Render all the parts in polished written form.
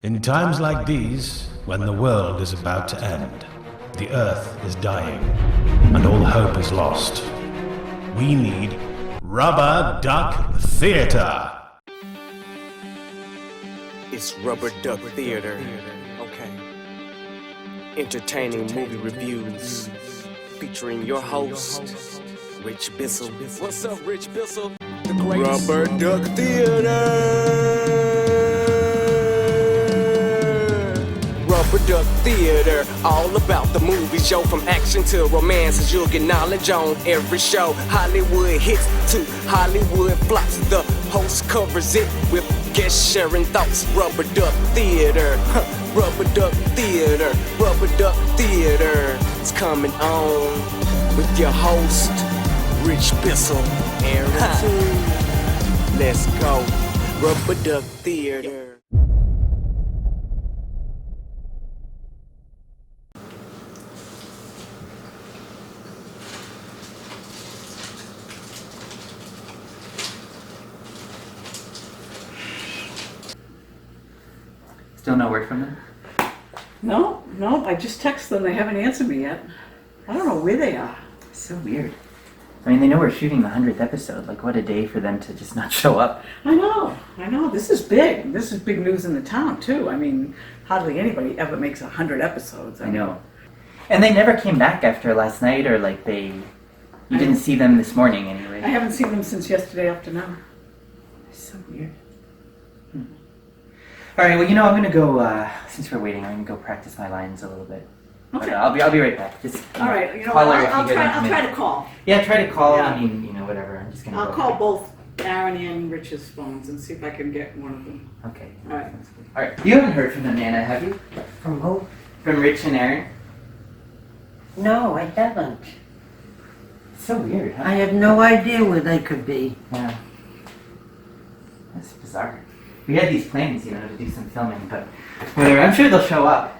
In times like these, when the world is about to end, the earth is dying, and all hope is lost, we need Rubber Duck Theater. It's Rubber Duck Theater. Okay. Entertaining movie reviews featuring your host, Rich Bissell. What's up, Rich Bissell? The greatest. Rubber Duck Theater. Rubber Duck Theater, all about the movies, yo. From action to romance, you'll get knowledge on every show. Hollywood hits to Hollywood flops. The host covers it with guests sharing thoughts. Rubber Duck Theater, Rubber Duck Theater, Rubber Duck Theater. It's coming on with your host, Rich Bissell. Let's go, Rubber Duck Theater. Still no word from them? No, I just texted them. They haven't answered me yet. I don't know where they are. So weird. I mean, they know we're shooting the 100th episode. Like, what a day for them to just not show up. I know. This is big. This is big news in the town, too. I mean, hardly anybody ever makes 100 episodes. I know. And they never came back after last night, or like you didn't see them this morning anyway. I haven't seen them since yesterday afternoon. It's so weird. All right, well, I'm going to go, since we're waiting, I'm going to go practice my lines a little bit. Okay. But, I'll be right back. Just all right, call her if I'll you get a minute. try to call. Yeah, try to call. Yeah. I mean, whatever. I'm just going to I'll call both Aaron and Rich's phones and see if I can get one of them. Okay. All right. All right. You haven't heard from them, Nana, have you? From who? From Rich and Aaron? No, I haven't. It's so weird, huh? I have no idea where they could be. Yeah. That's bizarre. We had these plans, to do some filming, but whatever. I'm sure they'll show up.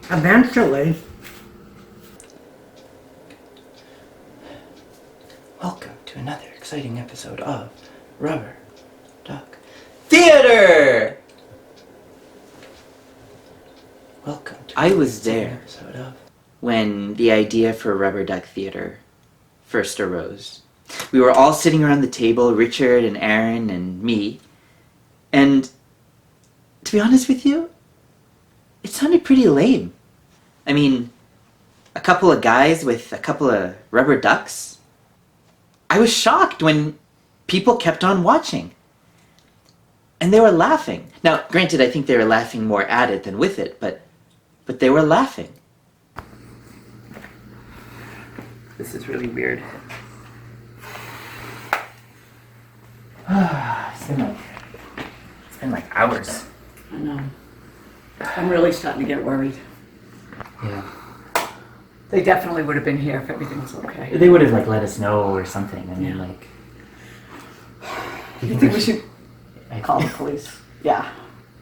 Eventually. Welcome to another exciting episode of Rubber Duck Theater! Welcome to I was there episode of when the idea for Rubber Duck Theater first arose. We were all sitting around the table, Richard and Aaron and me, and to be honest with you, it sounded pretty lame. I mean, a couple of guys with a couple of rubber ducks. I was shocked when people kept on watching. And they were laughing. Now, granted, I think they were laughing more at it than with it, but they were laughing. This is really weird. It's been like hours. I know. I'm really starting to get worried. Yeah. They definitely would have been here if everything was okay. They would have let us know or something. I mean, You think we should call the police? Yeah.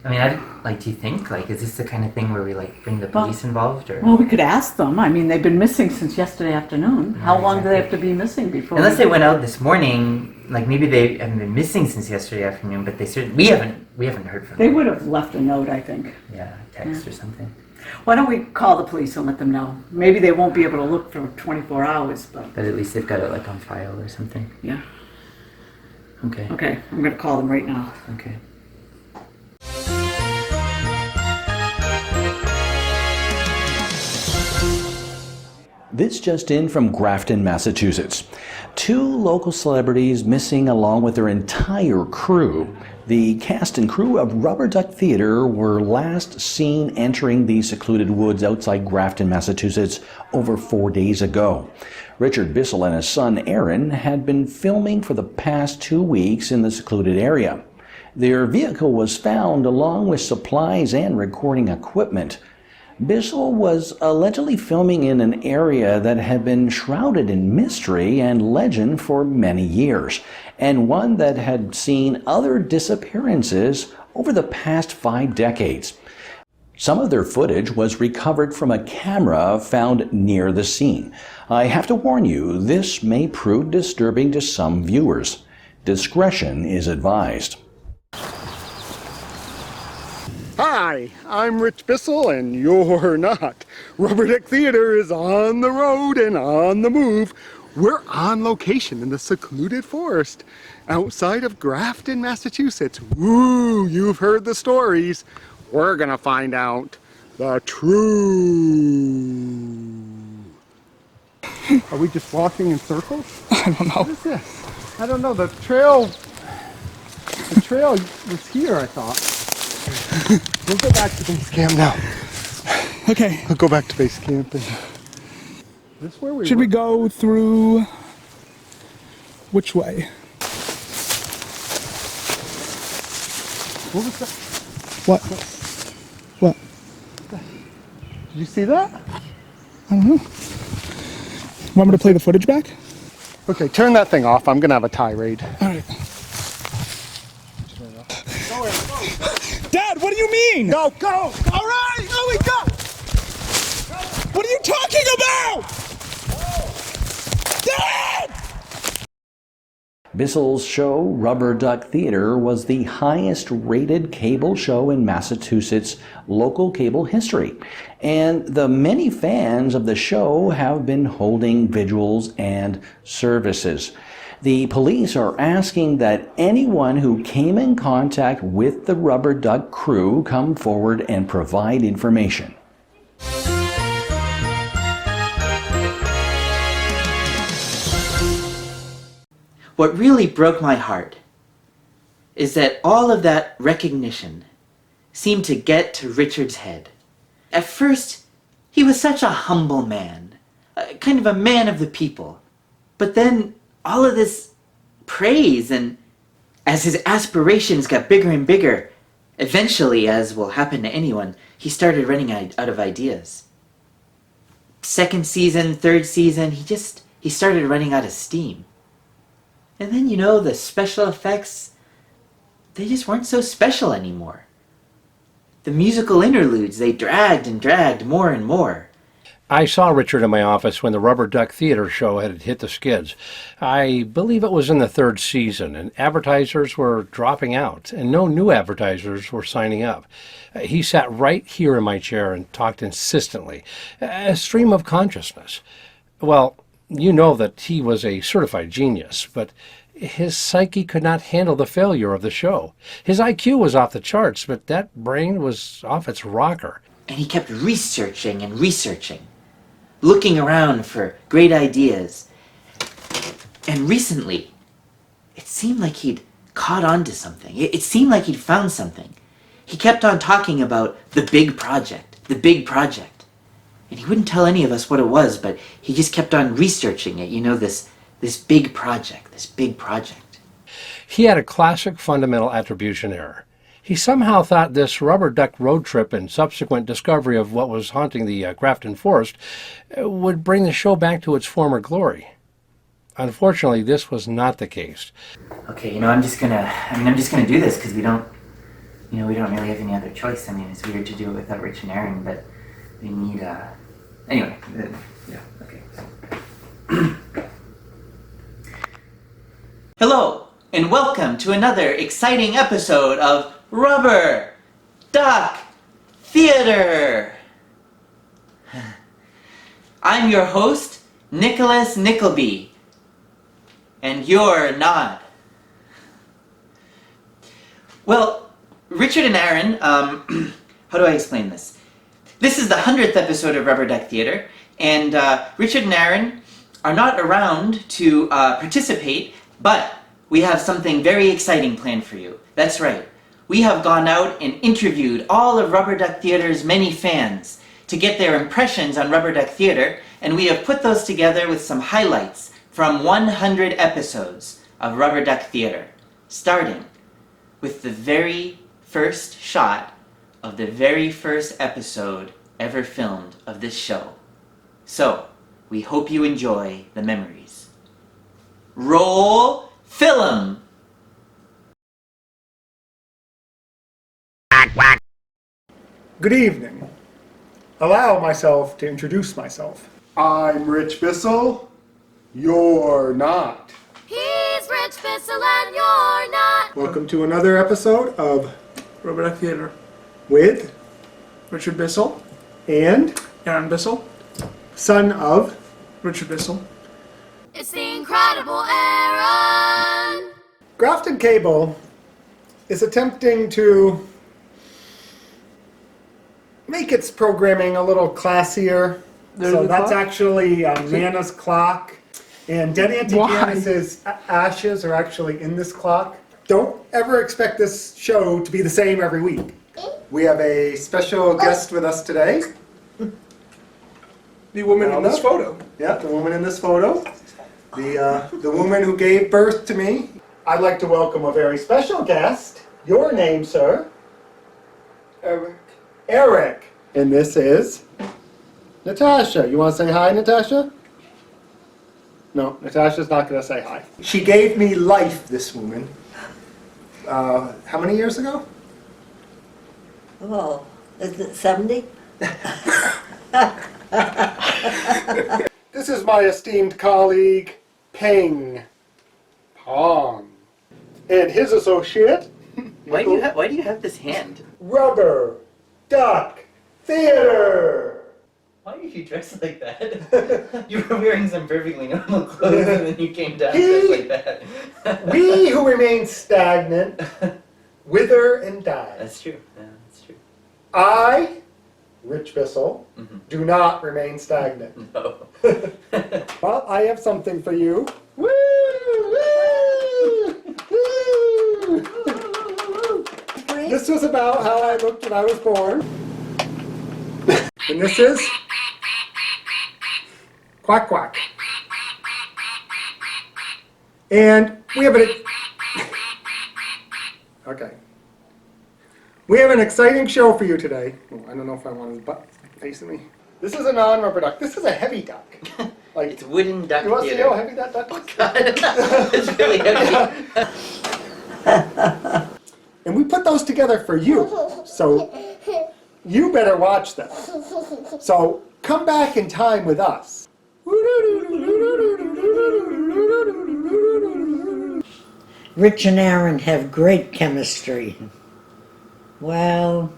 I mean, do you think, is this the kind of thing where we, bring the police involved, or? Well, we could ask them. I mean, they've been missing since yesterday afternoon. How long do they have to be missing before? Unless they went out this morning, maybe they haven't been missing since yesterday afternoon, but we haven't heard from them. They would have left a note, I think. Yeah, text or something. Why don't we call the police and let them know? Maybe they won't be able to look for 24 hours, but... But at least they've got it, on file or something. Yeah. Okay. Okay, I'm going to call them right now. Okay. This just in from Grafton, Massachusetts. 2 local celebrities missing along with their entire crew. The cast and crew of Rubber Duck Theater were last seen entering the secluded woods outside Grafton, Massachusetts over 4 days ago. Richard Bissell and his son Aaron had been filming for the past 2 weeks in the secluded area. Their vehicle was found along with supplies and recording equipment. Bissell was allegedly filming in an area that had been shrouded in mystery and legend for many years, and one that had seen other disappearances over the past 5 decades. Some of their footage was recovered from a camera found near the scene. I have to warn you, this may prove disturbing to some viewers. Discretion is advised. Hi, I'm Rich Bissell, and you're not. Rubber Duck Theater is on the road and on the move. We're on location in the secluded forest outside of Grafton, Massachusetts. Woo, you've heard the stories. We're gonna find out the truth. Are we just walking in circles? I don't know. What is this? I don't know. The trail was here, I thought. We'll go back to base camp now. Okay. We'll go back to base camp. And this where we Should we go through which way? What was that? What? What? Did you see that? I don't know. Want me to play the footage back? Okay, turn that thing off. I'm gonna have a tirade. All right. Dad, what do you mean? Go, go! All right, oh we go! What are you talking about? Dad! Bissell's show, Rubber Duck Theater, was the highest rated cable show in Massachusetts' local cable history. And the many fans of the show have been holding vigils and services. The police are asking that anyone who came in contact with the Rubber Duck crew come forward and provide information. What really broke my heart is that all of that recognition seemed to get to Richard's head. At first, he was such a humble man, kind of a man of the people. But then all of this praise, and as his aspirations got bigger and bigger, eventually, as will happen to anyone, he started running out of ideas. Second season, third season, he started running out of steam. And then, the special effects, they just weren't so special anymore. The musical interludes, they dragged and dragged more and more. I saw Richard in my office when the Rubber Duck Theater show had hit the skids. I believe it was in the third season, and advertisers were dropping out, and no new advertisers were signing up. He sat right here in my chair and talked insistently, a stream of consciousness. Well, you know that he was a certified genius, but his psyche could not handle the failure of the show. His IQ was off the charts, but that brain was off its rocker. And he kept researching and researching, looking around for great ideas. And recently, it seemed like he'd caught on to something. It seemed like he'd found something. He kept on talking about the big project, the big project. And he wouldn't tell any of us what it was, but he just kept on researching it, this big project, this big project. He had a classic fundamental attribution error. He somehow thought this rubber duck road trip and subsequent discovery of what was haunting the Grafton forest would bring the show back to its former glory. Unfortunately, this was not the case. Okay, I'm just gonna do this because we don't really have any other choice. It's weird to do it without Rich and Aaron, but we need, anyway, yeah, okay. Hello, and welcome to another exciting episode of Rubber Duck Theater. I'm your host, Nicholas Nickleby, and you're not. Well, Richard and Aaron, how do I explain this? This is the 100th episode of Rubber Duck Theater, and Richard and Aaron are not around to participate, but we have something very exciting planned for you. That's right. We have gone out and interviewed all of Rubber Duck Theater's many fans to get their impressions on Rubber Duck Theater, and we have put those together with some highlights from 100 episodes of Rubber Duck Theater, starting with the very first shot of the very first episode ever filmed of this show. So, we hope you enjoy the memories. Roll film! Good evening. Allow myself to introduce myself. I'm Rich Bissell. You're not. He's Rich Bissell and you're not. Welcome to another episode of Rubber Duck Theater. with Richard Bissell, and Aaron Bissell, son of Richard Bissell. It's the incredible Aaron. Grafton Cable is attempting to make its programming a little classier. So that's actually Nana's clock. And Dead Auntie Janice's ashes are actually in this clock. Don't ever expect this show to be the same every week. We have a special guest with us today. The woman in this photo. Yeah, the woman in this photo. The woman who gave birth to me. I'd like to welcome a very special guest. Your name, sir? Eric. Eric. And this is Natasha. You want to say hi, Natasha? No, Natasha's not going to say hi. She gave me life, this woman. How many years ago? Oh, is it 70? This is my esteemed colleague, Peng Pong. And his associate, Why do you have this hand? Rubber Duck Theater. Why are you dressed like that? You were wearing some perfectly normal clothes and then you came down dressed like that. We who remain stagnant wither and die. That's true. Yeah, that's true. I, Rich Bissell, do not remain stagnant. No. Well, I have something for you. Woo! Woo! Woo! This was about how I looked when I was born. And this is Quack Quack. And we have Okay. We have an exciting show for you today. Oh, I don't know if I want his butt facing me. This is a non-rubber duck. This is a heavy duck. Like, It's wooden duck you want to see theater. how heavy that duck is? It's really heavy. And we put those together for you. So you better watch them. So come back in time with us. Rich and Aaron have great chemistry. Well,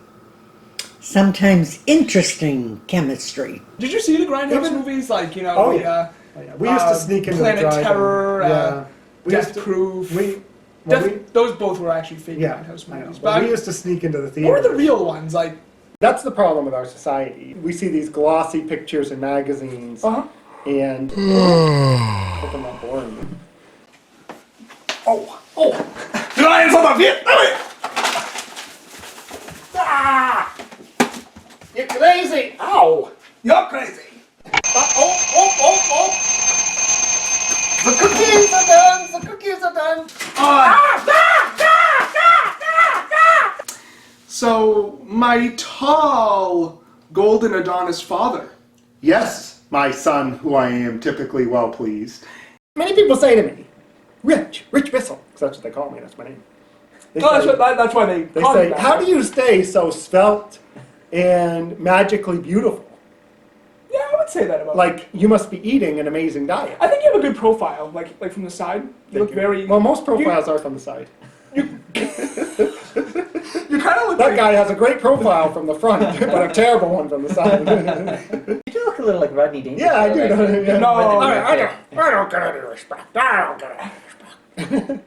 sometimes interesting chemistry. Did you see the Grindhouse movies? Like, you know, Oh, the, yeah. We used to sneak into Planet the drive-in. Terror, Yeah. We used Death to- Proof. we- Those both were actually fake Yeah, Grindhouse I know. movies. But we But used to sneak into the what theater. were the real ones? Like, That's the problem with our society. We see these glossy pictures in magazines, and hope I'm not boring you. Oh! did I insult my feet? Ah! You're crazy! Ow! You're crazy. Oh! The cookies are done! The cookies are done! So, my tall golden Adonis father. Yes, my son, who I am typically well pleased. Many people say to me, Rich Bissell, because that's what they call me, that's my name. They That's why they call say, me that. how do you stay so svelte and magically beautiful? Yeah, I would say that about Like, you must be eating an amazing diet. I think you have a good profile, like from the side. You look very. Well, most profiles are from the side. You kind of look. That like, guy has a great profile from the front, but a terrible one from the side. You do look a little like Rodney Dangerfield. Yeah, I do. Right? Yeah. No, I don't get any respect. I don't get any respect.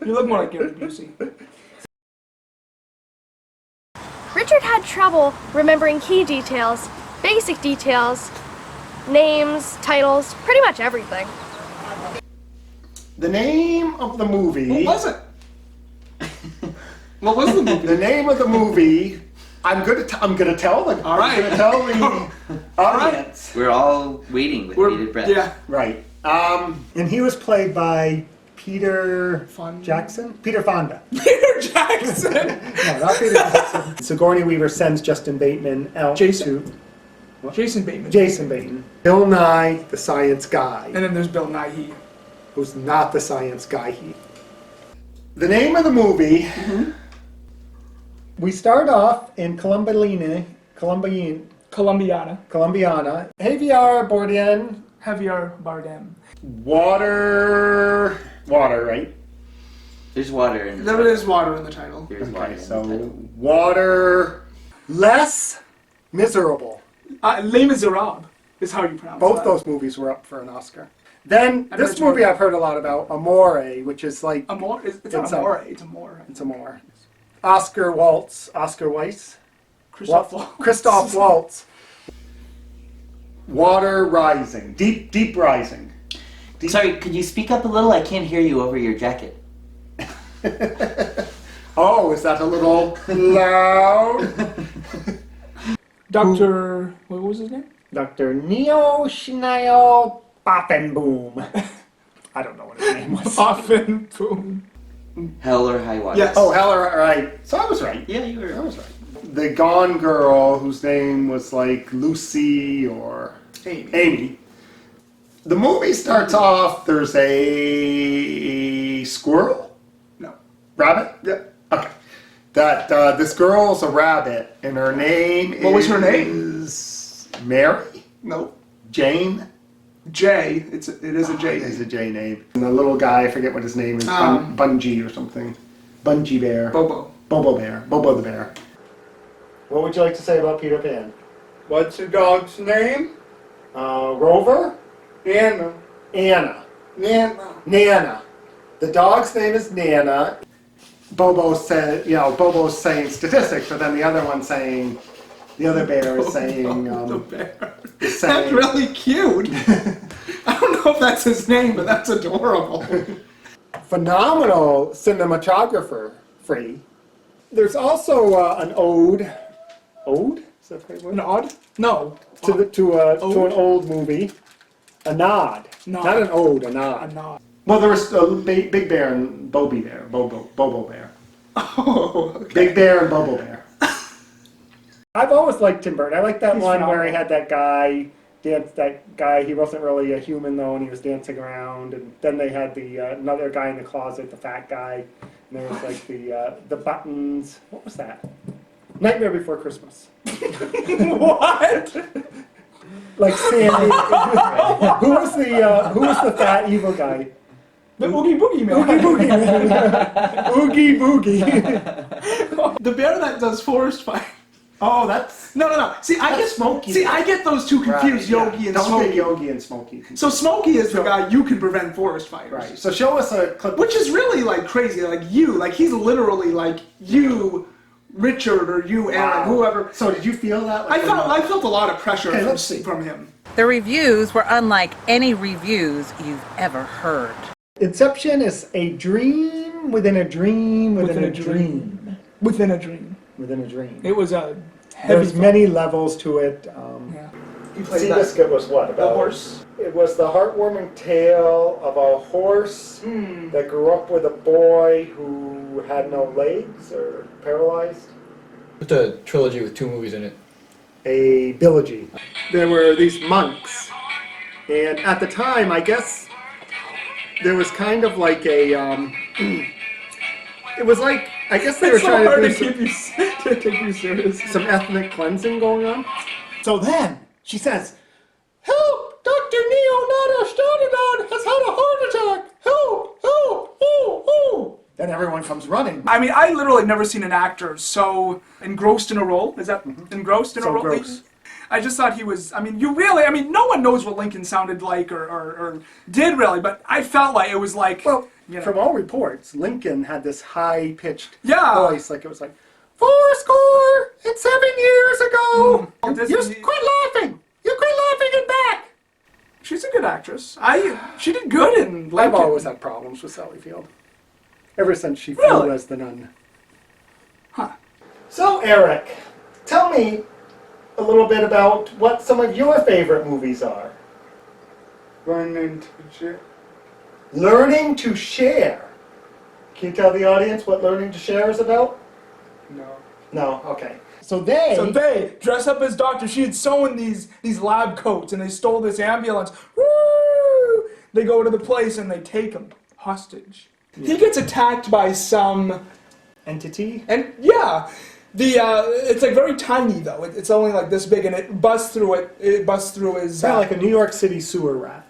You look more like Gary Busey. Richard had trouble remembering key details, basic details, names, titles, pretty much everything. The name of the movie. What was it? What was the movie? The name of the movie. I'm gonna tell the. All right. I'm gonna tell the audience. We're all waiting with bated breath. Yeah. Right. And he was played by Peter Jackson. Peter Fonda. Peter Jackson. No, not Peter Jackson. Sigourney Weaver sends Justin Bateman out Jason. to Jason Bateman. Jason Bateman. Bill Nye, the science guy, And then there's Bill Nighy. who's not the science guy. The name of the movie. We start off in Columbiana. Columbiana. Javier Bardem. Javier Bardem. Water, right? There's water in the There title. is water in the title. There's water Okay, in the so title. water less miserable. Les Miserables is how you pronounce Both that. those movies were up for an Oscar. Then I've this heard movie I've heard a lot about, Amore, which is like Amore? It's not It's Amore, it's Amore. it's Amore. Oscar Weiss, Christoph Waltz. Water rising, deep rising. Deep. Sorry, could you speak up a little? I can't hear you over your jacket. Oh, is that a little loud? Dr. What was his name? Dr. Neo Schneiel Papenboom. I don't know what his name was. Often boom. Hell or High Water. Yes. Oh, Heller, right. So I was right. Yeah, you were. I was right. The Gone Girl, whose name was like Lucy or Amy. The movie starts off, there's a squirrel? No. Rabbit? Yeah. Okay. That this girl's a rabbit, and her name What was her name? is Mary? No. Jane? J. It is a J. It is a J name. And the little guy, I forget what his name is, Bungie or something. Bungie Bear. Bobo. Bobo Bear. Bobo the Bear. What would you like to say about Peter Pan? What's your dog's name? Rover? Anna. Anna. Nana. Nana. The dog's name is Nana. Bobo's saying statistics, but then the other one's saying, the other bear is saying, the bear. is That's saying, really cute. I don't know if that's his name, but that's adorable. phenomenal cinematographer, Free. There's also an ode. Ode? Is that the right word? An odd? No. To an old movie. A nod. Nod. Not an ode, a nod. A nod. Well, there was Big Bear and Bobo Bear. Oh, okay. Big Bear and Bobo Bear. I've always liked Tim Burton. I like that He's one where he phenomenal. had that guy. He wasn't really a human though, and he was dancing around. And then they had the another guy in the closet, the fat guy. And there was like the buttons. What was that? Nightmare Before Christmas. What? Like Sandy. Who was the fat evil guy? The Oogie Boogie Man. Oogie Boogie Man. Oogie Boogie. The bear that does forest fire. Oh, that's No. See, I get those two confused, right, Yogi and Don't Smokey. get Yogi and Smokey. So Smokey is the guy you can prevent forest fires. Right. So show us a clip. Which is really like crazy, like he's literally like you, Richard, or you, Aaron, whoever. So did you feel that? I felt a lot of pressure Okay, let's see. from him. The reviews were unlike any reviews you've ever heard. Inception is a dream within a dream within a dream. Within a dream. Within a dream. It was a heavy. There's many levels to it. Yeah. He played Seabiscuit was what? the horse. It was the heartwarming tale of a horse that grew up with a boy who had no legs or paralyzed. It's a trilogy with 2 movies in it. A bilogy. There were these monks, and at the time, I guess, there was kind of like a, it was like, I guess they were It's so trying hard to to do keep you to take you serious. some ethnic cleansing going on. So then, she says, "Help! Dr. Neo Nada has had a heart attack! Help! Help! Oh! Oh!" Then everyone comes running. I mean, I literally have never seen an actor so engrossed in a role. Is that engrossed in So a role? gross. I just thought he was, no one knows what Lincoln sounded like or did really, but I felt like it was like, Well, you know. from all reports, Lincoln had this high-pitched Yeah. voice, like it was like, 407 years ago! This You is- quit laughing! You quit laughing and back! She's a good actress. She did good in Lincoln. I've always had problems with Sally Field. Ever since she flew Really? as the nun. Huh. So, Eric, tell me a little bit about what some of your favorite movies are. Learning to share. Learning to share. Can you tell the audience what Learning to Share is about? No. No? Okay. So they dress up as doctors. She had sewn these lab coats, and they stole this ambulance. Woo! They go to the place and they take him hostage. He gets attacked by some entity? and yeah, it's like very tiny though. It's only like this big, and it busts through it. It busts through his. It's kind of like a New York City sewer rat.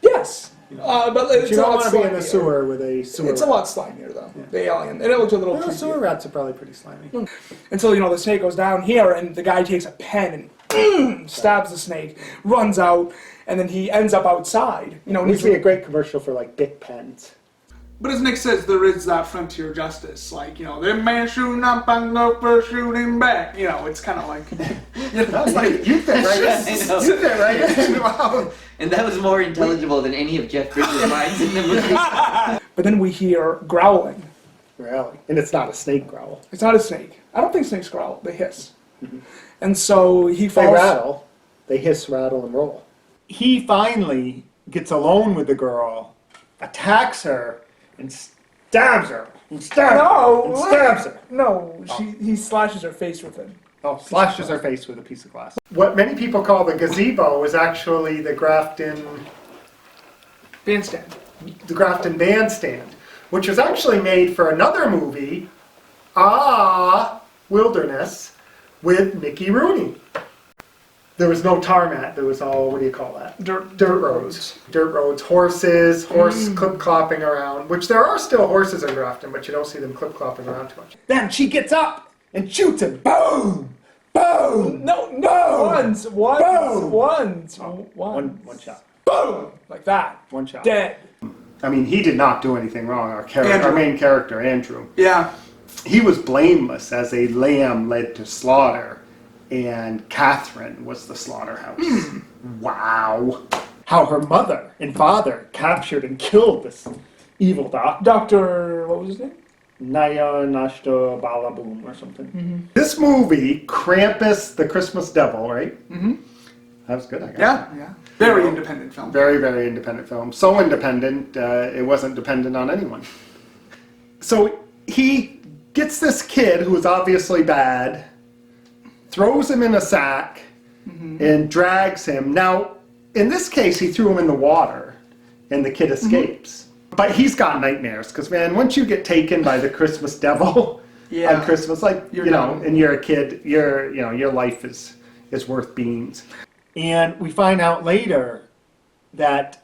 Yes. But it's You a don't lot want to be in the slimier. sewer with a sewer It's a rat. lot slimier though. The alien, and it looks a little. Well, creepier. sewer rats are probably pretty slimy. And so, the snake goes down here, and the guy takes a pen and stabs the snake, runs out, and then he ends up outside. It would be a great commercial for like Bic pens. But as Nick says, there is that frontier justice. Like, them man shooting up and go for shooting back. It's kind of like, it's like, You fit right in. I know. You fit right in. Wow. And that was more intelligible than any of Jeff Bridges' lines in the movie. But then we hear growling. Really? And it's not a snake growl. It's not a snake. I don't think snakes growl. They hiss. And so he They falls. rattle. They hiss, rattle, and roll. He finally gets alone with the girl, attacks her, and stabs her. And stabs her. And stabs her. No, he slashes her face with it. Oh, slashes her face with a piece of glass. What many people call the gazebo is actually the Grafton Bandstand. Bandstand, which was actually made for another movie, Wilderness, with Mickey Rooney. There was no tarmac. There was all, what do you call that? Dirt roads. Dirt roads, horse clip-clopping around, which there are still horses in Grafton, but you don't see them clip-clopping around too much. Then she gets up and shoots him. Boom! Boom! No, Boom! once. One shot. Boom! Like that. One shot. Dead. I mean, he did not do anything wrong, our main character, Andrew. Yeah. He was blameless as a lamb led to slaughter, and Catherine was the slaughterhouse. Wow. How her mother and father captured and killed this evil doctor. Dr. What was his name? Naya Nashta Balaboom or something. This movie, Krampus the Christmas Devil, right? Mm-hmm. That was good, I guess. Yeah. Very independent film. Very, very independent film. So independent, it wasn't dependent on anyone. So he gets this kid who is obviously bad, throws him in a sack, and drags him. Now, in this case, he threw him in the water, and the kid escapes. But he's got nightmares, because, man, once you get taken by the Christmas devil on Christmas, and you're a kid, your life is worth beans. And we find out later that...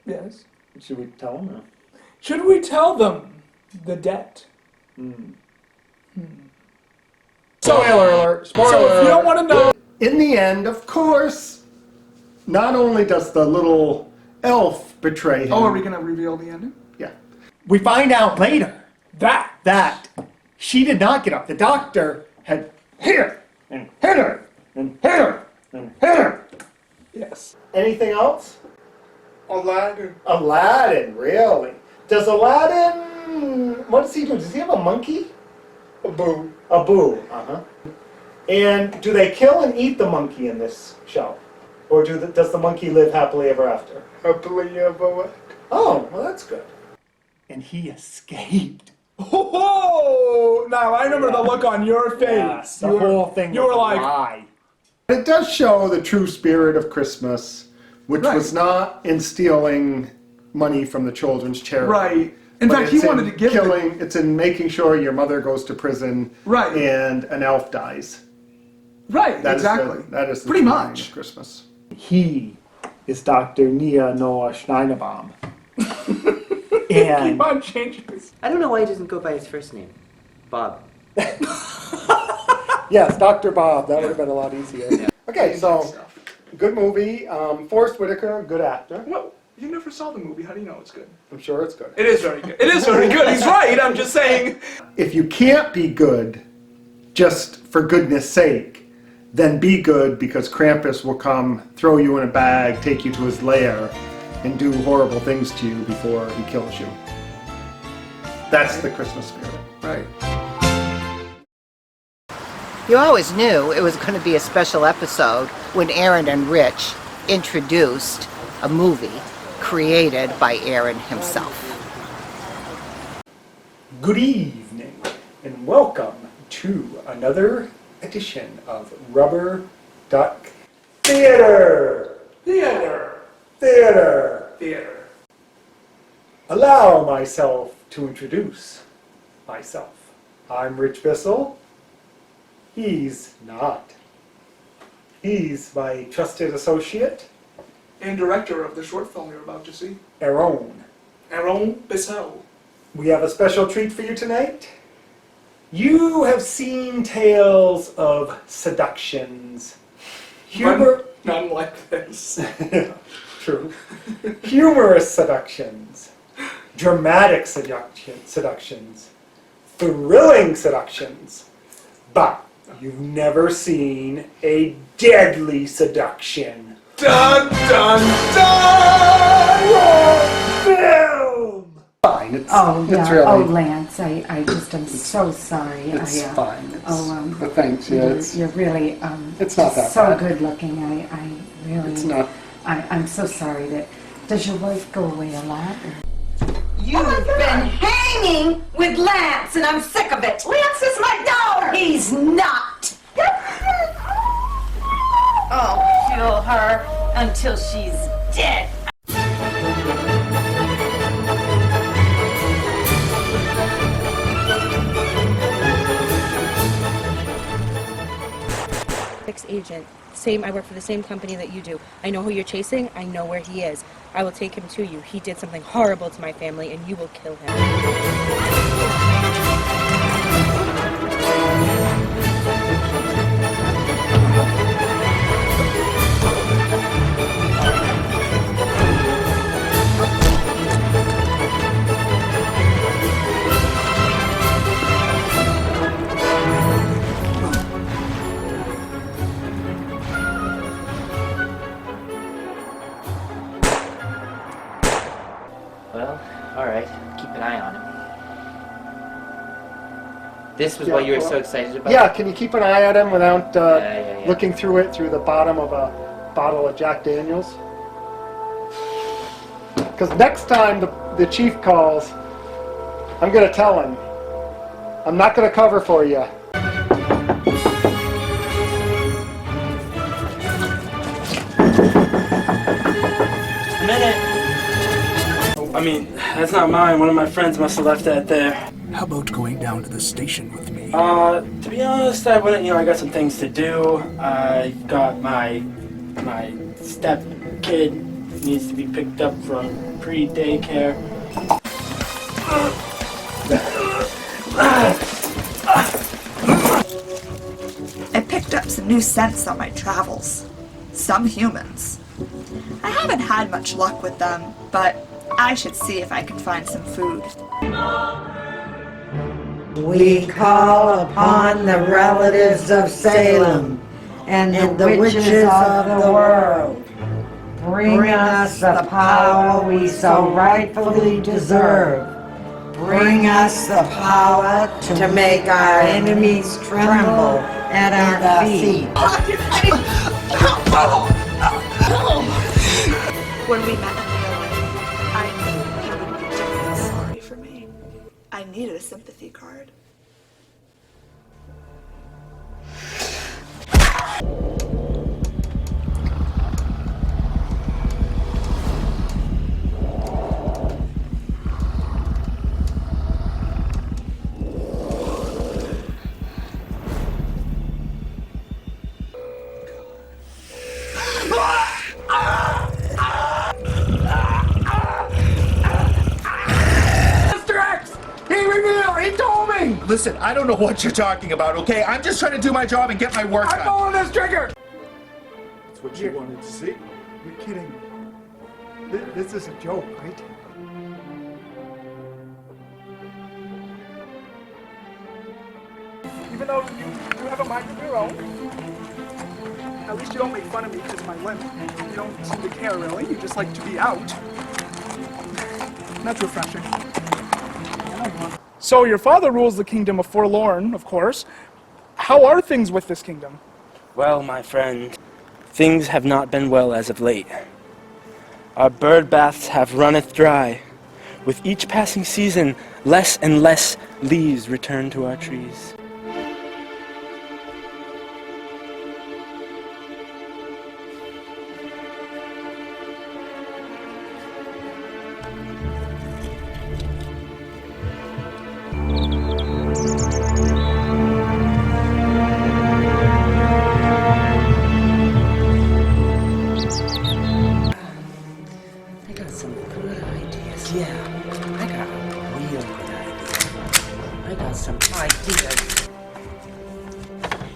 Yes. Should we tell them? Should we tell them the debt? Spoiler alert! Spoiler So if you don't want to know... In the end, of course, not only does the little elf betray him... Oh, are we going to reveal the ending? Yeah. We find out later that she did not get up. The doctor had hit her, and hit her, and hit her, and hit her. Yes. Anything else? Aladdin. Aladdin, really? Does Aladdin... What does he do? Does he have a monkey? A boo. A boo, And do they kill and eat the monkey in this show? Or does the monkey live happily ever after? Happily ever after. Oh, well that's good. And he escaped. Oh! Now I remember the look on your face. Yes, the whole thing You was were like... a lie. It does show the true spirit of Christmas, which was not in stealing money from the children's charity. Right. In fact, he wanted to give it's in making sure your mother goes to prison and an elf dies. Right, That exactly. That is the pretty true much meaning of Christmas. He is Dr. Nia Noah Schneiderbaum. Keep on changing this. I don't know why he doesn't go by his first name. Bob. Yes, Dr. Bob. That would have been a lot easier. Okay, so good movie. Forrest Whitaker, good actor. Well, you never saw the movie. How do you know it's good? I'm sure it's good. It is very good. It is very good. He's right. I'm just saying. If you can't be good, just for goodness sake, then be good because Krampus will come, throw you in a bag, take you to his lair, and do horrible things to you before he kills you. That's the Christmas spirit. Right. You always knew it was going to be a special episode when Aaron and Rich introduced a movie created by Aaron himself. Good evening, and welcome to another edition of Rubber Duck Theater. Allow myself to introduce myself. I'm Rich Bissell. He's not. He's my trusted associate, and director of the short film you're about to see. Aaron, Aaron Bissell. we have a special treat for you tonight. You have seen tales of seductions. None like this. True. Humorous seductions. Dramatic seductions. Thrilling seductions. But you've never seen a deadly seduction. Dun dun dun! Film! Fine, it's really... Lance, I just am so sorry. It's fine. But thanks, you're really it's not that so bad. good looking. I really. It's not. I'm so sorry that. Does your wife go away a lot? You've been hanging with Lance, and I'm sick of it. Lance is my daughter. He's not. I'll kill her until she's dead. Agent. I work for the same company that you do. I know who you're chasing. I know where he is. I will take him to you. He did something horrible to my family, and you will kill him. Well, alright. Keep an eye on him. This was what you were so excited about? Yeah, can you keep an eye on him without Yeah. looking through it through the bottom of a bottle of Jack Daniels? Because next time the chief calls, I'm going to tell him. I'm not going to cover for you. A minute. I mean, that's not mine. One of my friends must have left that there. How about going down to the station with me? To be honest, I wouldn't. I got some things to do. I got my step kid needs to be picked up from pre-daycare. I picked up some new scents on my travels. Some humans. I haven't had much luck with them, but I should see if I can find some food. We call upon the relatives of Salem and the witches of the world. Bring us the power we so rightfully deserve. Bring us the power to make our enemies tremble at our feet. When we met in real life, I knew he would be deeply sorry for me. I needed a sympathy card. Listen, I don't know what you're talking about, okay? I'm just trying to do my job and get my work done. I'm pulling this trigger! That's what you wanted to see? You're kidding. This is a joke, right? Even though you have a mind of your own, at least you don't make fun of me because of my limp. You don't seem to care, really. You just like to be out. That's refreshing. So your father rules the kingdom of Forlorn, of course. How are things with this kingdom? Well, my friend, things have not been well as of late. Our bird baths have runneth dry. With each passing season, less and less leaves return to our trees.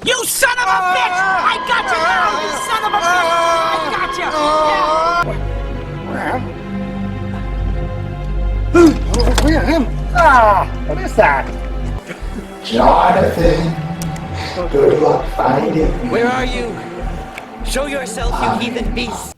You son of a bitch! I got you now, you son of a bitch! I got you! Where him? Ah, what is that? Jonathan, good luck finding. Where are you? Show yourself, you heathen beast!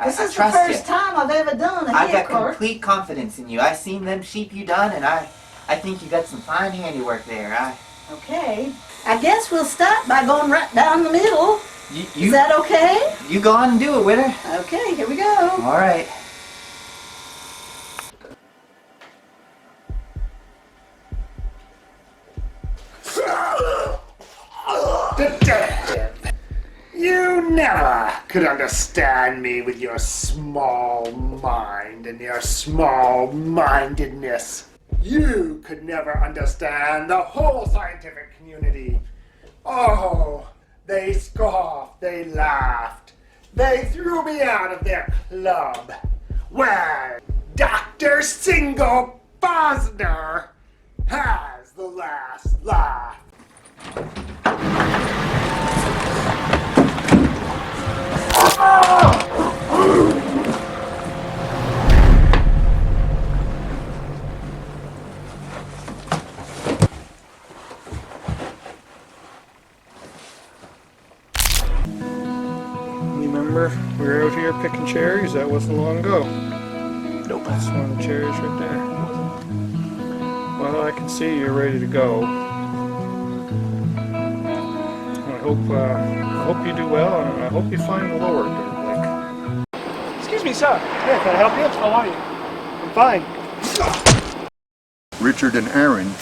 This is the trust first you. time I've ever done a I've hair got coat. complete confidence in you. I've seen them sheep you done, and I think you got some fine handiwork there. Okay. I guess we'll start by going right down the middle. You, Is that okay? You go on and do it, Witter. Okay, here we go. All right. Detective, you never could understand me with your small mind and your small-mindedness. You could never understand the whole scientific community. Oh, they scoffed, they laughed, they threw me out of their club. Well, Dr. Single Bosner has the last laugh. Remember, we were out here picking cherries? That wasn't long ago. Nope. That's one of the cherries right there. Well, I can see you're ready to go. I hope you do well, and I hope you find the Lord there, Blake. Excuse me, sir. Hey, can I help you? How are you? I'm fine. Richard and Aaron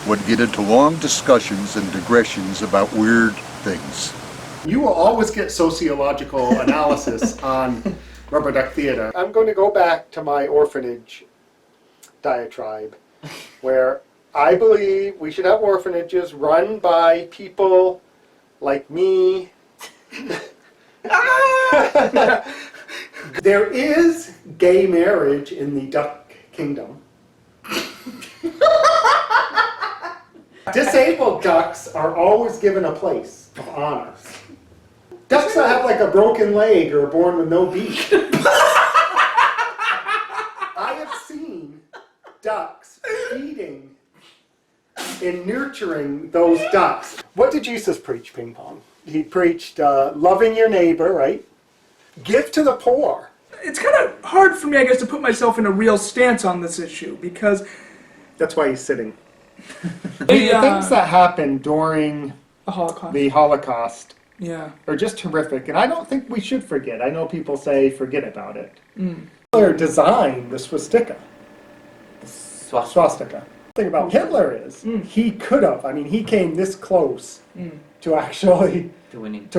would get into long discussions and digressions about weird things. You will always get sociological analysis on Rubber Duck Theater. I'm going to go back to my orphanage diatribe, where I believe we should have orphanages run by people like me. There is gay marriage in the Duck Kingdom. Disabled ducks are always given a place of honor. Ducks that have like a broken leg or are born with no beak. I have seen ducks feeding and nurturing those ducks. What did Jesus preach, Ping Pong? He preached loving your neighbor, right? Give to the poor. It's kind of hard for me, I guess, to put myself in a real stance on this issue because... That's why he's sitting. The things that happened during the Holocaust are just horrific, and I don't think we should forget. I know people say forget about it. Hitler designed the swastika. Swastika. The thing about Hitler is he could have. I mean, he came this close to actually to winning.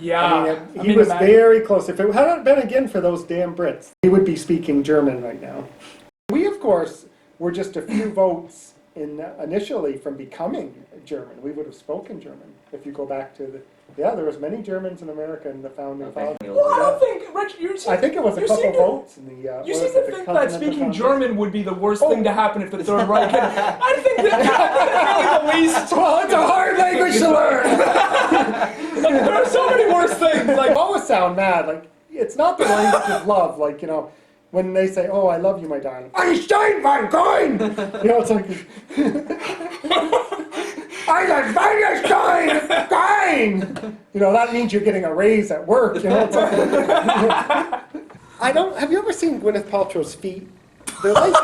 Yeah. He was very close. If it hadn't been again for those damn Brits, he would be speaking German right now. We, of course, were just a few votes initially from becoming German. We would have spoken German if you go back to the... Yeah, there was many Germans in America in the founding fathers. Well, I don't think, Rich, I think it was a couple votes in the... You seem to think that speaking German would be the worst thing to happen if the Third Reich had... I think that really the least... Well, it's a hard language to learn! There are so many worse things. Like, I always sound mad. Like, it's not the language of love. Like, you know, when they say, "Oh, I love you, my darling," Einstein von Coin! You know, it's like... Einstein! Coin! You know, that means you're getting a raise at work. You know, it's like... I don't... Have you ever seen Gwyneth Paltrow's feet? They're like...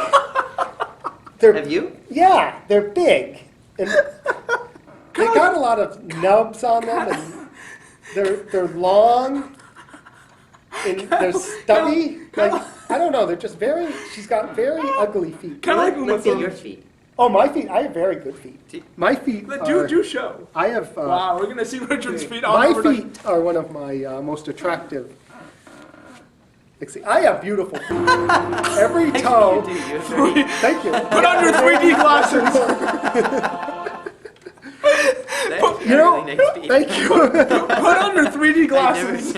Have you? Yeah, they're big. And they got a lot of nubs on them, and they're long, and they're stubby. Like, I don't know, they're just very... She's got very ugly feet. Can I Look at your feet. Oh, my feet, I have very good feet. My feet are... Do show. I have... wow, we're going to see Richard's feet. My feet are one of my most attractive... I have beautiful feet. Every toe... Thank you. Put on your 3D glasses. Thank you. Put on your 3D glasses.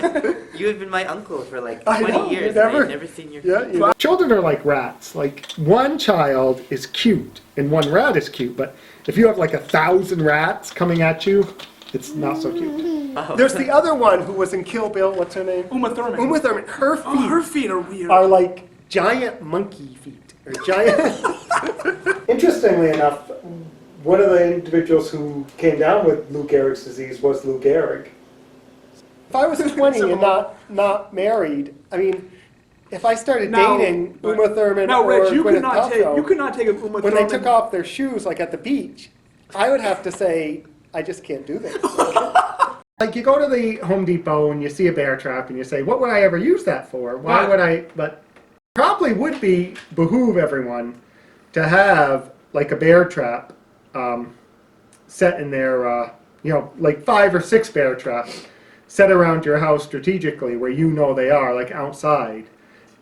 You have been my uncle for like 20 years. I've never seen your feet. Children are like rats. Like, one child is cute and one rat is cute, but if you have like 1,000 rats coming at you, it's not so cute. Oh. There's the other one who was in Kill Bill. What's her name? Uma Thurman. Uma Thurman. Her feet are weird. Are like giant monkey feet. Or giant. Interestingly enough, one of the individuals who came down with Lou Gehrig's disease was Lou Gehrig. If I was 20 and not married, I mean, if I started dating Uma Thurman or Rich, you Gwyneth Paltrow, could not take a Uma Thurman. when they took off their shoes, like at the beach, I would have to say, I just can't do this. Like, you go to the Home Depot and you see a bear trap and you say, what would I ever use that for? Why would I? But probably would behoove everyone to have like a bear trap set in their, like 5 or 6 bear traps set around your house strategically where you know they are, like outside.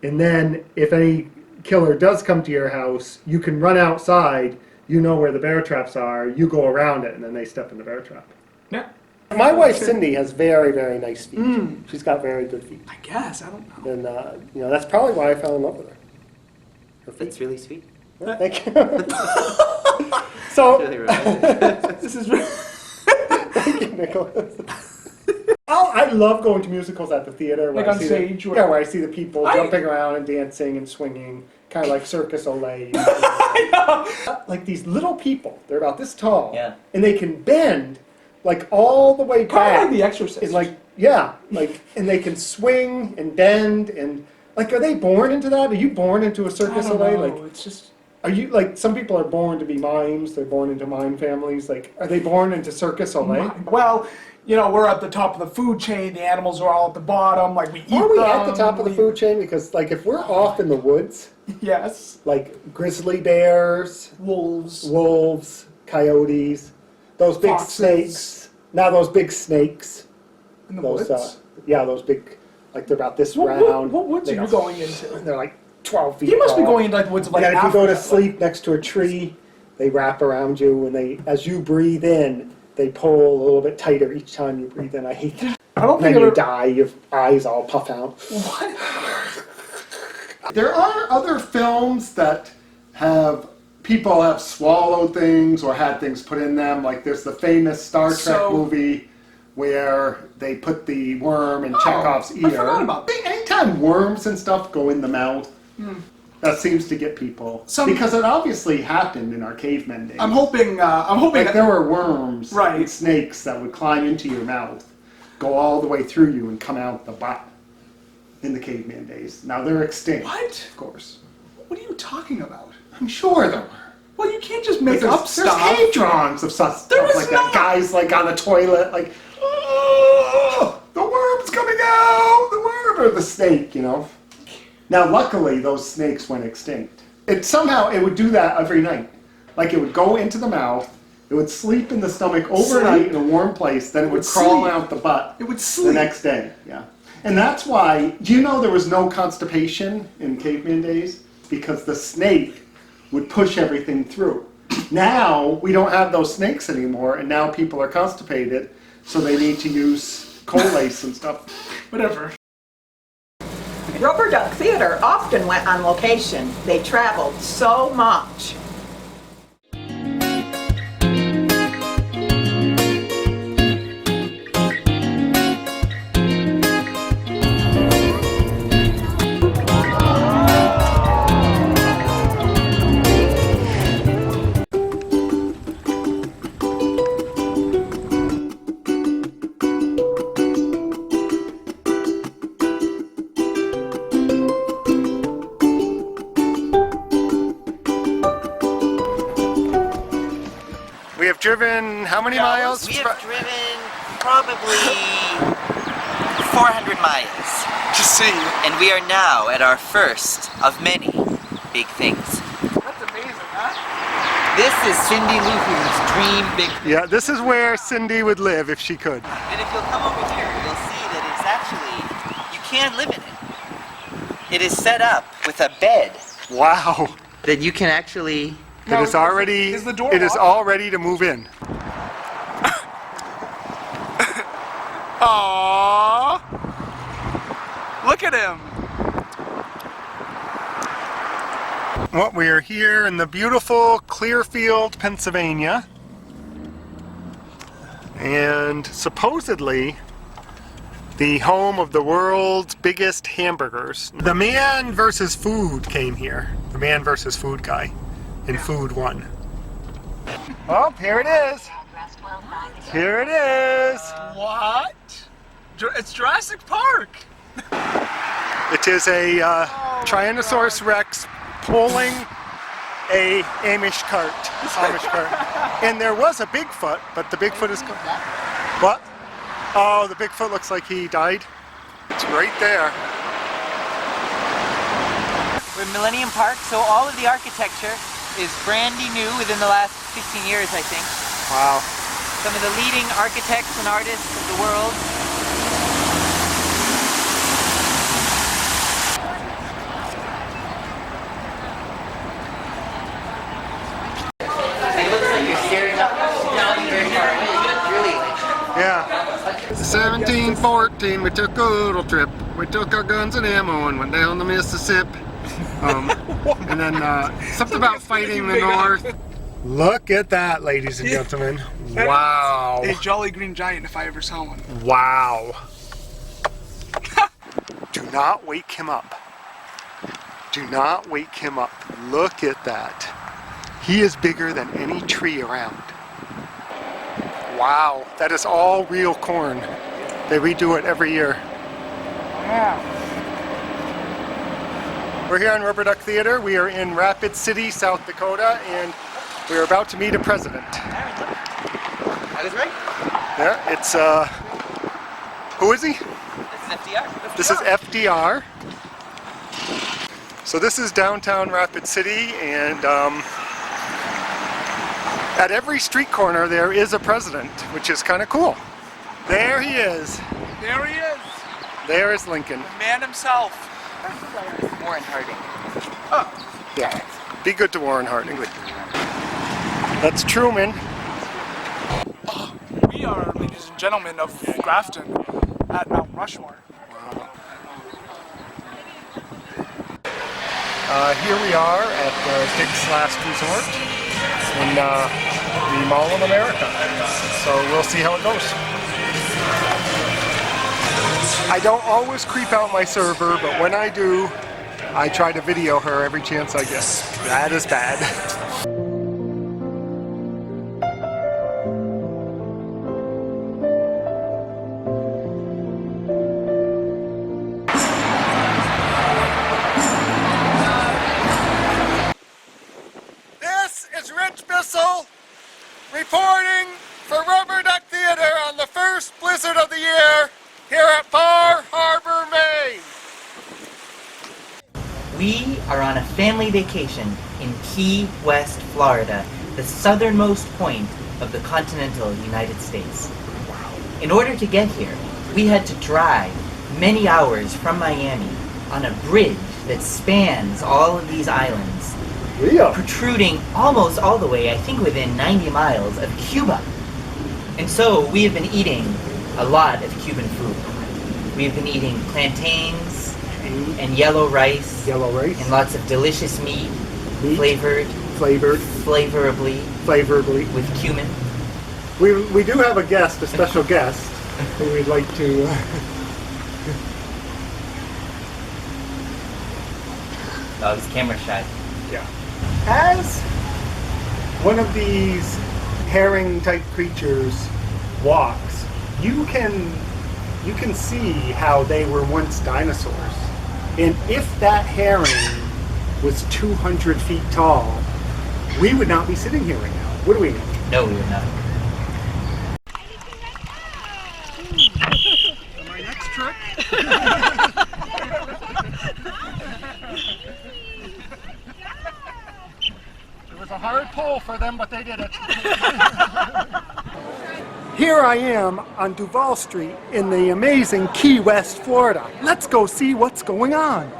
And then if any killer does come to your house, you can run outside, you know where the bear traps are, you go around it, and then they step in the bear trap. Yeah. My wife Cindy has very, very nice feet. She's got very good feet. I guess, I don't know. And that's probably why I fell in love with her. That's really sweet. Yeah, thank you. So, this is thank you, Nicholas. I love going to musicals at the theater. Like on stage? Where I see the people jumping around and dancing and swinging, kind of like Circus Olay. Like these little people, they're about this tall, and they can bend like all the way back. Kind of like The Exorcist. And and they can swing and bend and like, are they born into that? Are you born into a Circus Olay? Like, it's just. Are you, like, some people are born to be mimes, they're born into mime families, like, are they born into Circus Olay? Well, we're at the top of the food chain, the animals are all at the bottom, like we eat them. Are we at the top of the food chain? Because, like, if we're off in the woods, yes, like grizzly bears, wolves, coyotes, those big snakes, now those big snakes, in the woods? woods? Those big, like, they're about this round. What woods are you going into? They're like 12 feet You must be tall. going into like the woods of like And if you Africa. go to sleep next to a tree, they wrap around you, and as you breathe in, they pull a little bit tighter each time you breathe in. I hate that. I don't think then you die, your eyes all puff out. What? There are other films that people have swallowed things or had things put in them. Like there's the famous Star Trek movie where they put the worm in Chekhov's ear. I forgot about that. Anytime worms and stuff go in the mouth, that seems to get people. Because it obviously happened in our cavemen days. I'm hoping like there were worms and snakes that would climb into your mouth, go all the way through you and come out the butt in the caveman days. Now they're extinct. What? Of course. What are you talking about? I'm sure there were. Well, you can't just make up stuff. There's cave drawings of stuff like that. Guys like on the toilet, like, oh, the worm's coming out, the worm, or the snake, Now, luckily, those snakes went extinct. It would do that every night. Like, it would go into the mouth, it would sleep in the stomach overnight in a warm place, then it would crawl out the butt. It would sleep. The next day, yeah. And that's why, do you know there was no constipation in caveman days? Because the snake would push everything through. Now, we don't have those snakes anymore, and now people are constipated, so they need to use collace and stuff. Whatever. Rubber Duck Theater often went on location. They traveled so much. We have driven how many miles? We have driven probably 400 miles. To see. And we are now at our first of many big things. That's amazing, huh? This is Cindy Lou Who's dream big. Yeah, this is where Cindy would live if she could. And if you'll come over here, you'll see that it's actually, you can live in it. It is set up with a bed. Wow. That you can actually... It is already, is the door it is locked? all ready to move in. Aww. Look at him. Well, we are here in the beautiful Clearfield, Pennsylvania. And supposedly the home of the world's biggest hamburgers. The Man versus Food came here. The Man versus Food guy in Food 1. Oh, here it is. Here it is. What? It's Jurassic Park. It is a Tyrannosaurus Rex pulling a Amish cart. And there was a Bigfoot, but the Bigfoot is gone. What? Oh, the Bigfoot looks like he died. It's right there. We're in Millennium Park, so all of the architecture is brandy new within the last 15 years, I think. Wow. Some of the leading architects and artists of the world. It looks like you're staring up very far away. Really? Yeah. 1714, we took a little trip. We took our guns and ammo and went down the Mississippi. And then something about fighting the North. Look at that, ladies and gentlemen. Wow. A jolly green giant if I ever saw one. Wow. Do not wake him up. Do not wake him up. Look at that. He is bigger than any tree around. Wow, that is all real corn. They redo it every year. Yeah. We're here on Rubber Duck Theater. We are in Rapid City, South Dakota, and we're about to meet a president. That is right. There, it's, who is he? This is FDR. This is FDR. So this is downtown Rapid City, and at every street corner there is a president, which is kind of cool. There he is. There he is. There is Lincoln. The man himself. Warren Harding. Oh. Yeah. Be good to Warren Harding. That's Truman. We are, ladies and gentlemen, of Grafton at Mount Rushmore. Here we are at Dick's Last Resort in the Mall of America. So we'll see how it goes. I don't always creep out my server, but when I do, I try to video her every chance I get. That is bad. This is Rich Bissell reporting for Rubber Duck Theater on the first blizzard of the year here at Bar Harbor, Maine. We are on a family vacation in Key West, Florida, the southernmost point of the continental United States. In order to get here, we had to drive many hours from Miami on a bridge that spans all of these islands, protruding almost all the way, I think within 90 miles of Cuba. And so we have been eating a lot of Cuban food. We've been eating plantains and yellow rice, and lots of delicious meat. Flavorably with cumin. We do have a guest, a special guest, who we'd like to... Dog's camera shy. Yeah. As one of these herring-type creatures walks, you can see how they were once dinosaurs. And if that herring was 200 feet tall, we would not be sitting here right now. What do we know? No, we would not. My next trick. It was a hard pull. trouble for them, but they did it. Here I am on Duval Street in the amazing Key West, Florida. Let's go see what's going on.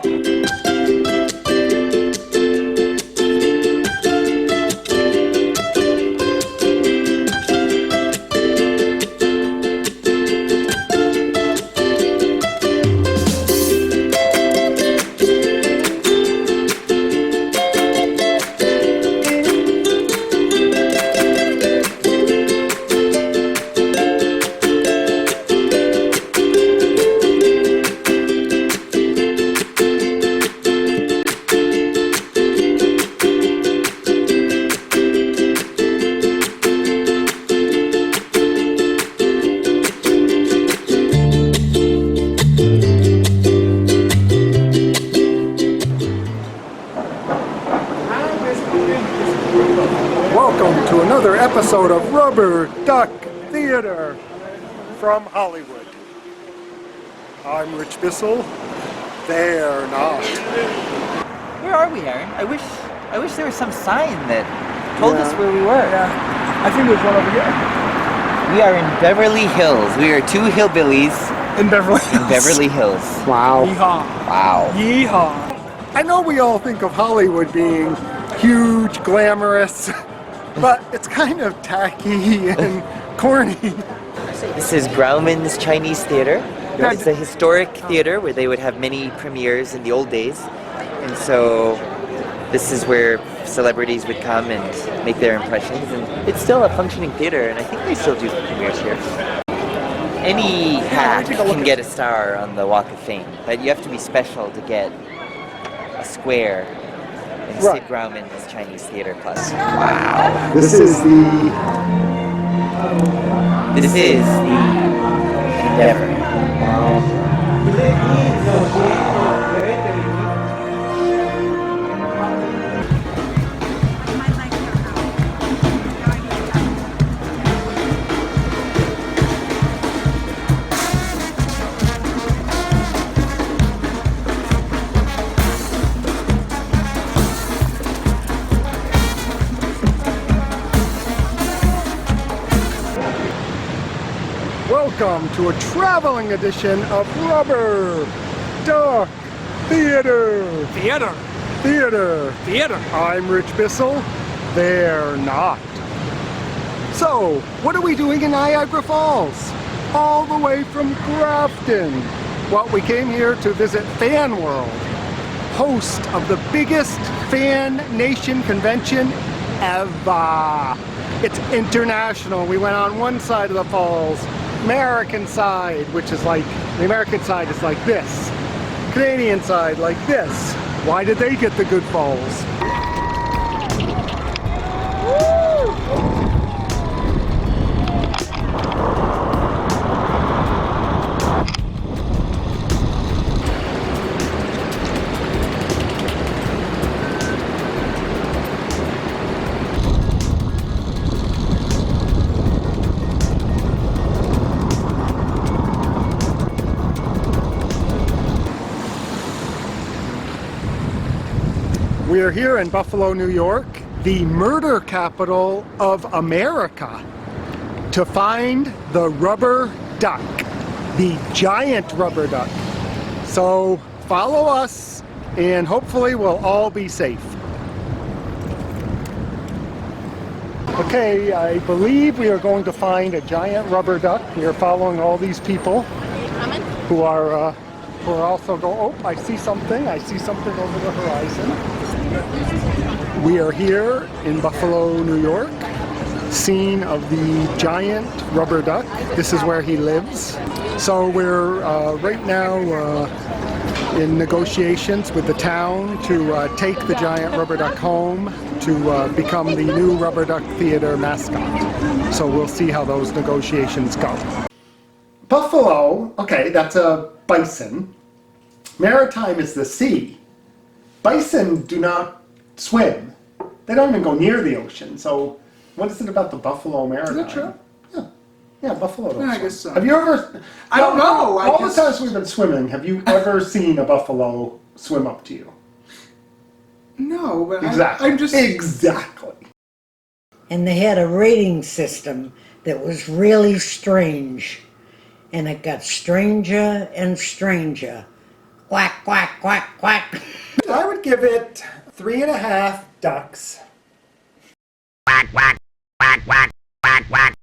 Welcome to another episode of Rubber Duck Theater from Hollywood. I'm Rich Bissell. They're not. Where are we, Aaron? I wish there was some sign that told us where we were. Yeah. I think there's one over here. We are in Beverly Hills. We are two hillbillies in Beverly Hills. In Beverly Hills. Wow. Yeehaw. Wow. Yeehaw. I know we all think of Hollywood being huge, glamorous, but it's kind of tacky and corny. This is Grauman's Chinese Theater. It's a historic theater where they would have many premieres in the old days. And so this is where celebrities would come and make their impressions. And it's still a functioning theater, and I think they still do premieres here. Any hack can get a star on the Walk of Fame, but you have to be special to get a square in Sid Grauman's Chinese Theater Plus. Wow. This is the Endeavor. Welcome to a traveling edition of Rubber Duck Theater. Theater. I'm Rich Bissell. They're not. So, what are we doing in Niagara Falls? All the way from Grafton. Well, we came here to visit Fan World, host of the biggest fan nation convention ever. It's international. We went on one side of the falls, American side, which is like, the American side is like this. Canadian side like this. Why did they get the good falls? We are here in Buffalo, New York, the murder capital of America, to find the rubber duck, the giant rubber duck. So follow us and hopefully we'll all be safe. Okay, I believe we are going to find a giant rubber duck. We are following all these people who are also going, oh, I see something over the horizon. We are here in Buffalo, New York, scene of the giant rubber duck. This is where he lives. So we're right now in negotiations with the town to take the giant rubber duck home to become the new Rubber Duck Theater mascot. So we'll see how those negotiations go. Buffalo, okay, that's a bison. Maritime is the sea. Bison do not swim. They don't even go near the ocean. So what is it about the buffalo maritime? Is that true? Yeah, buffalo don't Yeah, I swim. guess so. Have you ever... I don't know. All the times we've been swimming, have you ever seen a buffalo swim up to you? No, but Exactly. I'm just... Exactly. And they had a rating system that was really strange. And it got stranger and stranger. Quack, quack, quack, quack. I would give it 3.5 ducks. Quack, quack, quack, quack, quack, quack,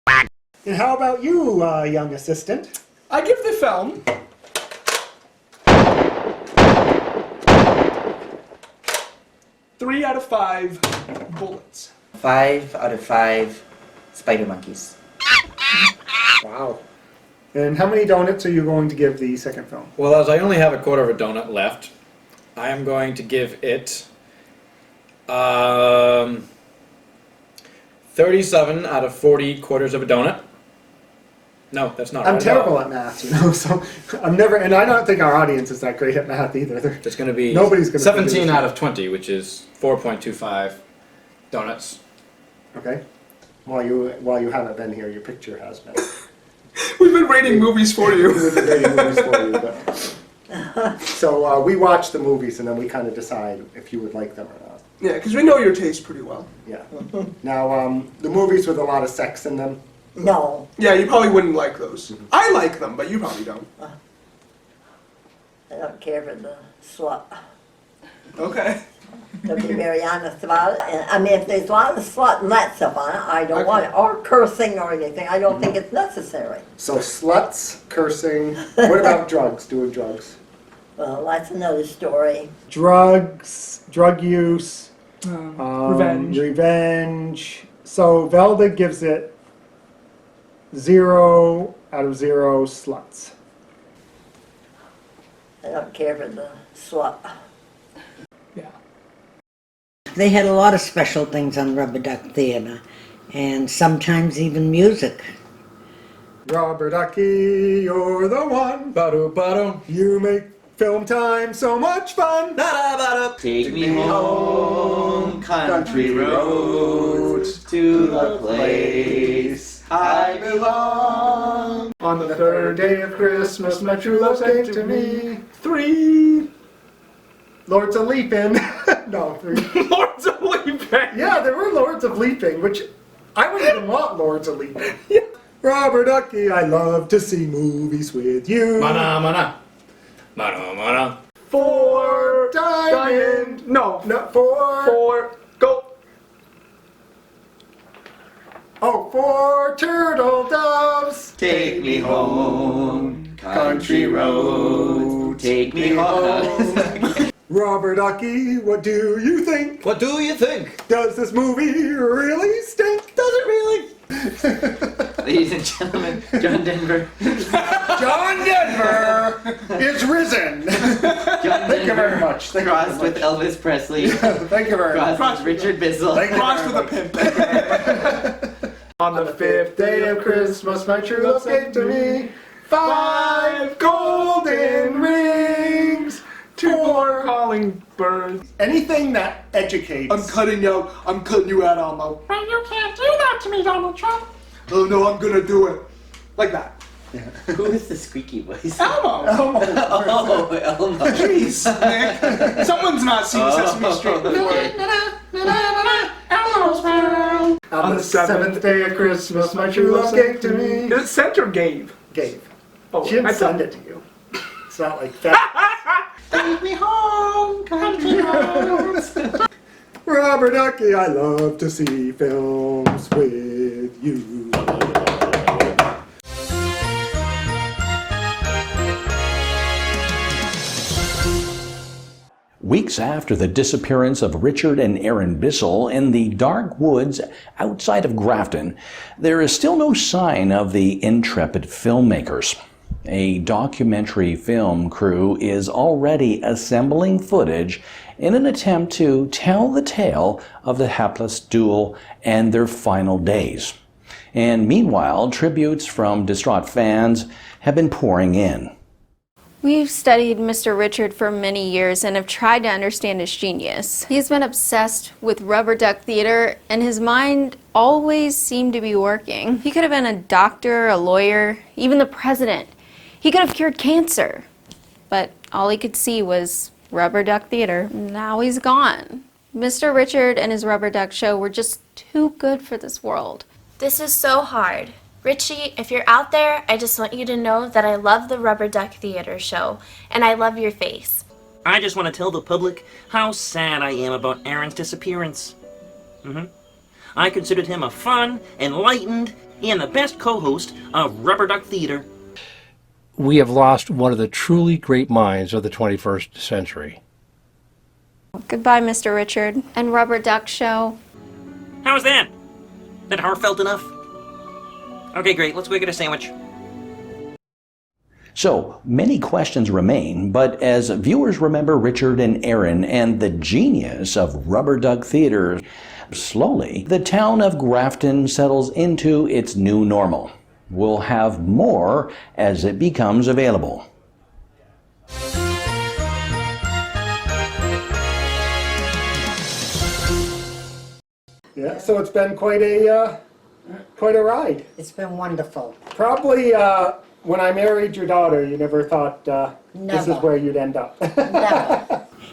quack. And how about you, young assistant? I give the film 3 out of 5 bullets. 5 out of 5 spider monkeys. Wow. And how many donuts are you going to give the second film? Well, as I only have a quarter of a donut left, I am going to give it 37 out of 40 quarters of a donut. No, that's not right. I'm terrible at math, so I'm never, and I don't think our audience is that great at math either. It's going to be nobody's going to 17 out of 20, which is 4.25 donuts. Okay. While you haven't been here, your picture has been. We've been rating movies for you. We've been rating movies for you, but. So we watch the movies and then we kind of decide if you would like them or not. Yeah, because we know your taste pretty well. Yeah. Now, the movies with a lot of sex in them. No. Yeah, you probably wouldn't like those. I like them, but you probably don't. I don't care for the slut. Okay. To be very honest about it. And, I mean, if there's a lot of slut and that stuff on it, I don't want it. Or cursing or anything. I don't think it's necessary. So sluts, cursing. What about drugs? Doing drugs? Well, that's another story. Drugs, drug use, revenge. Revenge. So Velda gives it 0 out of 0 sluts. I don't care for the slut. They had a lot of special things on Rubber Duck Theater, and sometimes even music. Rubber Ducky, you're the one. Ba-do-ba-do. You make film time so much fun. Take me home, country roads, to the place I belong. On the third day of Christmas, my true love came to me. 3 Lords of Leaping. No, 3. Lords of Leaping. Yeah, there were Lords of Leaping, which I wouldn't even want Lords of Leaping. Yeah. Rubber Ducky, I love to see movies with you. Mana, mana. Mana, mana. 4 diamond. No. 4. 4. Go. Oh, 4 turtle doves. Take me home, country road. Take me home. Rubber Ducky, what do you think? What do you think? Does this movie really stink? Does it really? Ladies and gentlemen, John Denver. John Denver is risen. Thank you very much. Thank Crossed you with Elvis Presley. Thank you very much. Crossed with Richard Bissell. Crossed with a pimp. On the 5th day of Christmas, my true love came to me. 5 golden rings. 4 calling birds. Anything that educates. I'm cutting you out, Elmo. But you can't do that to me, Donald Trump. Oh no, I'm gonna do it. Like that. Who is the squeaky voice? Elmo. Oh, Elmo. Jeez, Nick. Someone's not seen Sesame Street before. Elmo's world. On the 7th day of Christmas, my true love gave to me. Is it sent or gave? Gave. Oh, She didn't send it to you. It's not like that. Take me home, country roads. Rubber Ducky, I love to see films with you. Weeks after the disappearance of Richard and Erin Bissell in the dark woods outside of Grafton, there is still no sign of the intrepid filmmakers. A documentary film crew is already assembling footage in an attempt to tell the tale of the hapless duo and their final days. And meanwhile, tributes from distraught fans have been pouring in. We've studied Mr. Richard for many years and have tried to understand his genius. He's been obsessed with Rubber Duck Theater, and his mind always seemed to be working. He could have been a doctor, a lawyer, even the president. He could have cured cancer, but all he could see was Rubber Duck Theater. Now he's gone. Mr. Richard and his Rubber Duck show were just too good for this world. This is so hard. Richie, if you're out there, I just want you to know that I love the Rubber Duck Theater show, and I love your face. I just want to tell the public how sad I am about Aaron's disappearance. I considered him a fun, enlightened, and the best co-host of Rubber Duck Theater. We have lost one of the truly great minds of the 21st century. Goodbye, Mr. Richard and Rubber Duck show. How's that? That heartfelt enough? Okay, great. Let's go get a sandwich. So, many questions remain, but as viewers remember Richard and Aaron and the genius of Rubber Duck Theater, slowly, the town of Grafton settles into its new normal. We'll have more as it becomes available. Yeah, so it's been quite a ride. It's been wonderful. Probably when I married your daughter, you never thought this is Never. where you'd end up.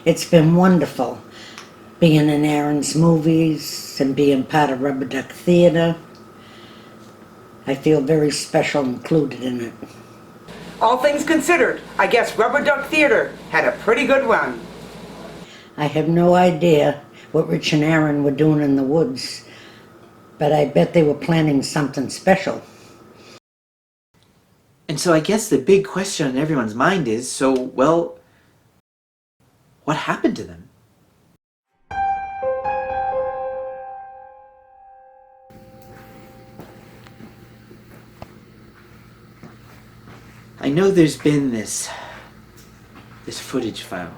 It's been wonderful being in Aaron's movies and being part of Rubber Duck Theater. I feel very special included in it. All things considered, I guess Rubber Duck Theater had a pretty good run. I have no idea what Rich and Aaron were doing in the woods, but I bet they were planning something special. And so I guess the big question on everyone's mind is, so, well, what happened to them? I know there's been this footage found.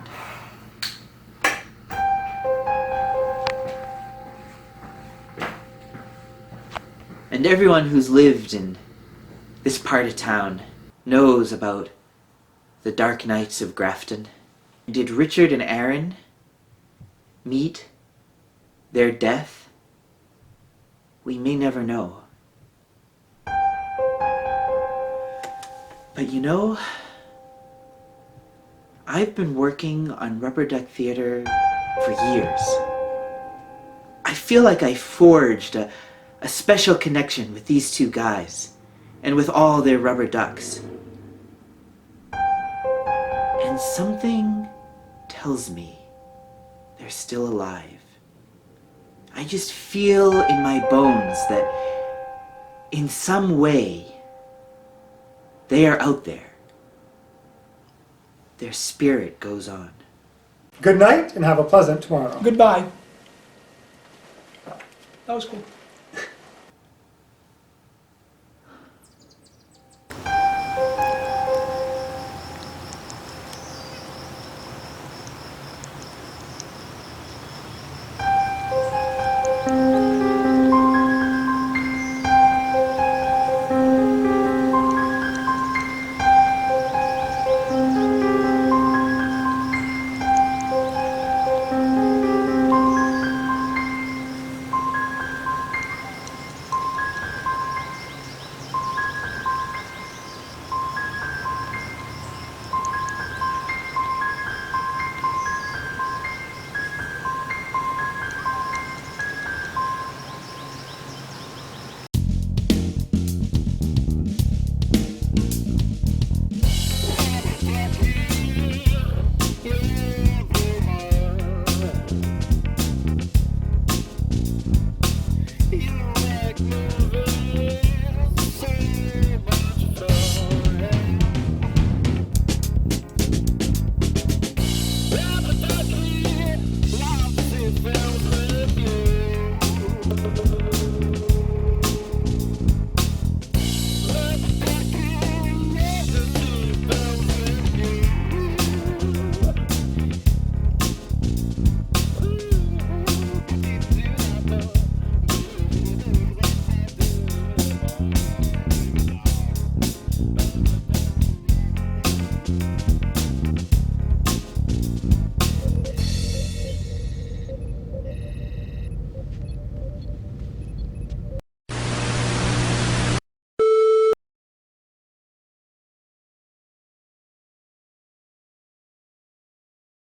And everyone who's lived in this part of town knows about the dark nights of Grafton. Did Richard and Aaron meet their death? We may never know. But you know, I've been working on Rubber Duck Theater for years. I feel like I forged a special connection with these two guys and with all their rubber ducks. And something tells me they're still alive. I just feel in my bones that in some way they are out there. Their spirit goes on. Good night and have a pleasant tomorrow. Goodbye. That was cool.